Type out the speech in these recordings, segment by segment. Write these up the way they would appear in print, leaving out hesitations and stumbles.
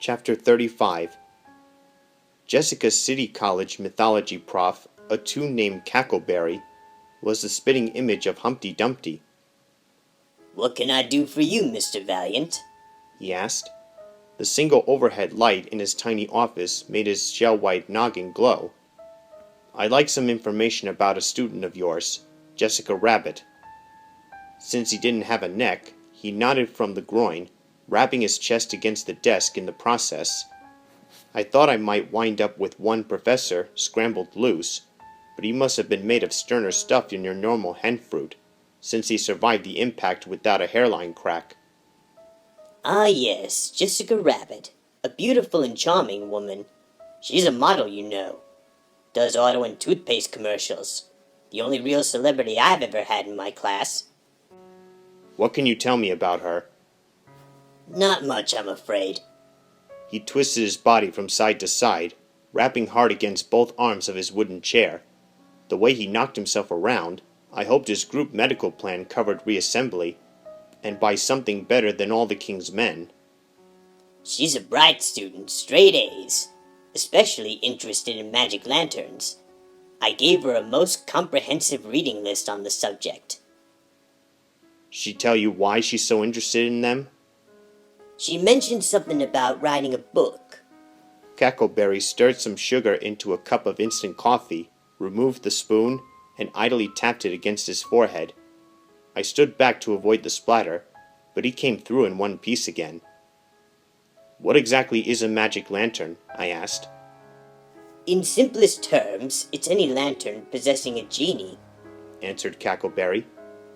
Chapter 35. Jessica's City College mythology prof, a Toon named Cackleberry, was the spitting image of Humpty Dumpty. "What can I do for you, Mr. Valiant?" he asked. The single overhead light in his tiny office made his shell-white noggin glow. "I'd like some information about a student of yours, Jessica Rabbit." Since he didn't have a neck, he nodded from the groin, rapping his chest against the desk in the process. I thought I might wind up with one professor scrambled loose, but he must have been made of sterner stuff than your normal hen fruit, since he survived the impact without a hairline crack. "Ah yes, Jessica Rabbit. A beautiful and charming woman. She's a model, you know. Does auto and toothpaste commercials. The only real celebrity I've ever had in my class." "What can you tell me about her?" "Not much, I'm afraid." He twisted his body from side to side, rapping hard against both arms of his wooden chair. The way he knocked himself around, I hoped his group medical plan covered reassembly, and by something better than all the king's men. "She's a bright student, straight A's. Especially interested in magic lanterns. I gave her a most comprehensive reading list on the subject." She tell you why she's so interested in them? "She mentioned something about writing a book." Cackleberry stirred some sugar into a cup of instant coffee, removed the spoon, and idly tapped it against his forehead. I stood back to avoid the splatter, but he came through in one piece again. "What exactly is a magic lantern?" I asked. "In simplest terms, it's any lantern possessing a genie," answered Cackleberry.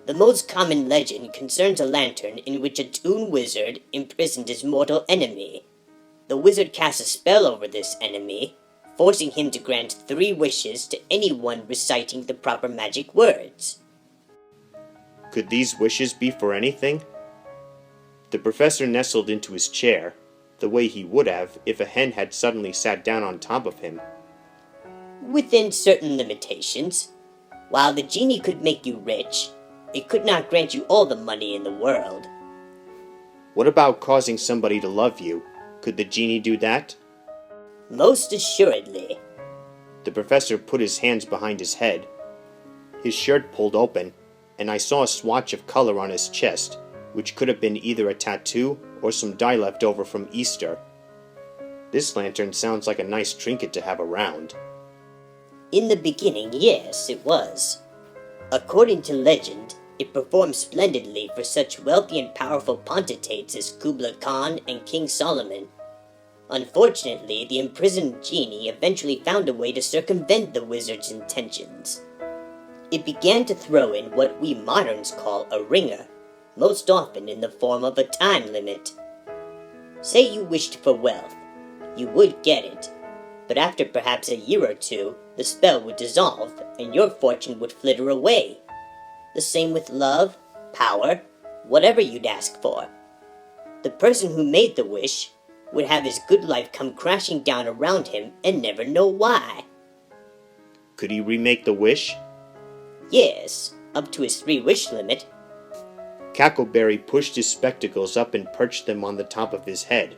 "The most common legend concerns a lantern in which a Toon wizard imprisoned his mortal enemy. The wizard casts a spell over this enemy, forcing him to grant 3 wishes to anyone reciting the proper magic words." Could these wishes be for anything? The professor nestled into his chair, the way he would have if a hen had suddenly sat down on top of him. "Within certain limitations. While the genie could make you rich, it could not grant you all the money in the world." What about causing somebody to love you? Could the genie do that? "Most assuredly." The professor put his hands behind his head. His shirt pulled open, and I saw a swatch of color on his chest, which could have been either a tattoo or some dye left over from Easter. This lantern sounds like a nice trinket to have around. "In the beginning, yes, it was. According to legend, it performed splendidly for such wealthy and powerful potentates as Kublai Khan and King Solomon. Unfortunately, the imprisoned genie eventually found a way to circumvent the wizard's intentions. It began to throw in what we moderns call a ringer, most often in the form of a time limit. Say you wished for wealth. You would get it, but after perhaps a year or two, the spell would dissolve, and your fortune would flitter away. The same with love, power, whatever you'd ask for. The person who made the wish would have his good life come crashing down around him and never know why." Could he remake the wish? "Yes, up to his 3-wish limit." Cackleberry pushed his spectacles up and perched them on the top of his head,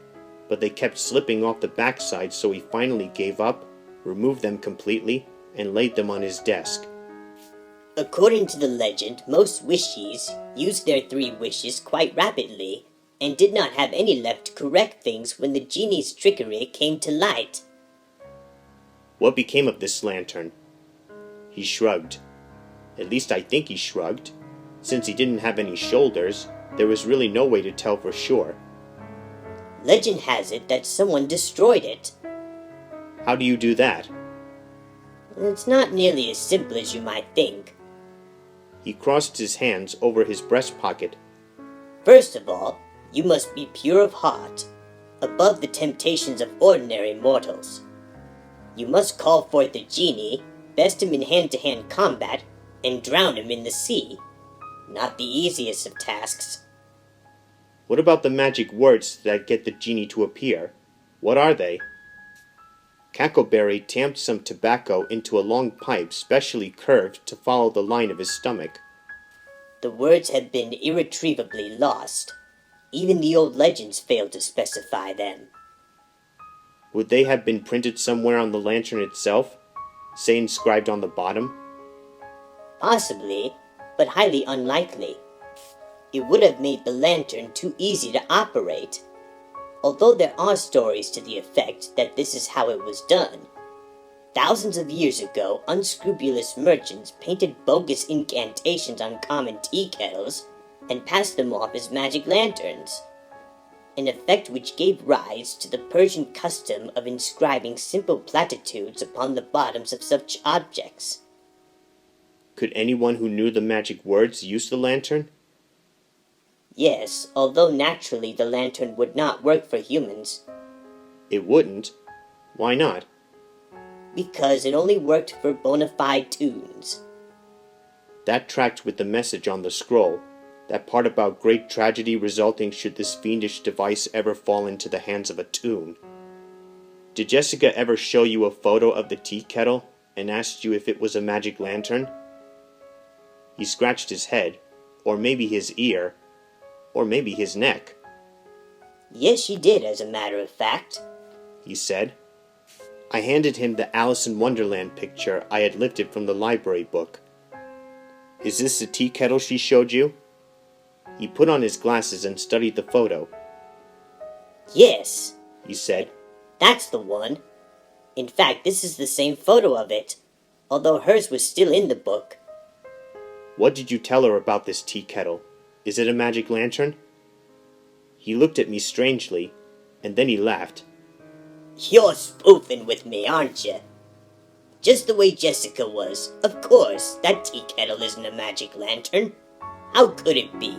but they kept slipping off the backside, so he finally gave up, removed them completely, and laid them on his desk. "According to the legend, most wishies used their 3 wishes quite rapidly, and did not have any left to correct things when the genie's trickery came to light." What became of this lantern? He shrugged. At least I think he shrugged. Since he didn't have any shoulders, there was really no way to tell for sure. "Legend has it that someone destroyed it." How do you do that? "It's not nearly as simple as you might think. He crossed his hands over his breast pocket. First of all, you must be pure of heart, above the temptations of ordinary mortals. You must call forth the genie, best him in hand-to-hand combat, and drown him in the sea. Not the easiest of tasks." What about the magic words that get the genie to appear? What are they? Cackleberry tamped some tobacco into a long pipe specially curved to follow the line of his stomach. "The words have been irretrievably lost. Even the old legends fail to specify them." Would they have been printed somewhere on the lantern itself, say inscribed on the bottom? Possibly, but highly unlikely. It would have made the lantern too easy to operate. Although there are stories to the effect that this is how it was done. Thousands of years ago, unscrupulous merchants painted bogus incantations on common tea kettles and passed them off as magic lanterns, an effect which gave rise to the Persian custom of inscribing simple platitudes upon the bottoms of such objects. Could anyone who knew the magic words use the lantern? Yes, although naturally the lantern would not work for humans. It wouldn't? Why not? Because it only worked for bona fide toons. That tracked with the message on the scroll, that part about great tragedy resulting should this fiendish device ever fall into the hands of a toon. Did Jessica ever show you a photo of the tea kettle and asked you if it was a magic lantern? He scratched his head, or maybe his ear, or maybe his neck. Yes, she did, as a matter of fact, he said. I handed him the Alice in Wonderland picture I had lifted from the library book. Is this the tea kettle she showed you? He put on his glasses and studied the photo. Yes, he said. That's the one. In fact, this is the same photo of it, although hers was still in the book. What did you tell her about this tea kettle? Is it a magic lantern? He looked at me strangely, and then he laughed. You're spoofing with me, aren't you? Just the way Jessica was. Of course, that tea kettle isn't a magic lantern. How could it be?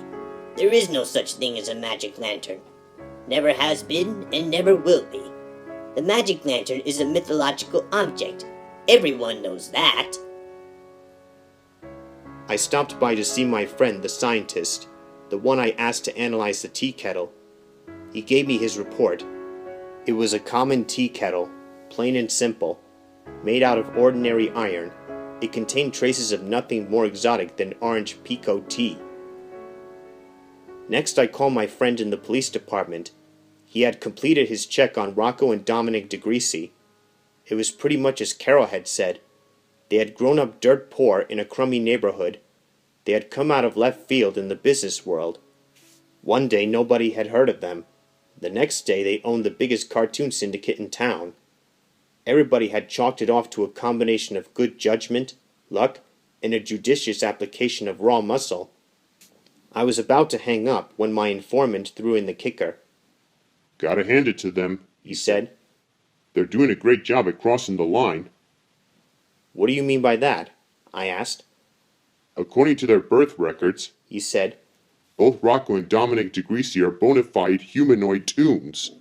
There is no such thing as a magic lantern. Never has been, and never will be. The magic lantern is a mythological object. Everyone knows that. I stopped by to see my friend, the scientist, the one I asked to analyze the tea kettle. He gave me his report. It was a common tea kettle, plain and simple, made out of ordinary iron. It contained traces of nothing more exotic than orange pekoe tea. Next, I called my friend in the police department. He had completed his check on Rocco and Dominic DeGreasy. It was pretty much as Carol had said. They had grown up dirt poor in a crummy neighborhood. They had come out of left field in the business world. One day nobody had heard of them. The next day they owned the biggest cartoon syndicate in town. Everybody had chalked it off to a combination of good judgment, luck, and a judicious application of raw muscle. I was about to hang up when my informant threw in the kicker. Gotta hand it to them, he said. They're doing a great job at crossing the line. What do you mean by that? I asked. According to their birth records, he said, both Rocco and Dominic DeGreasy are bona fide humanoid toons.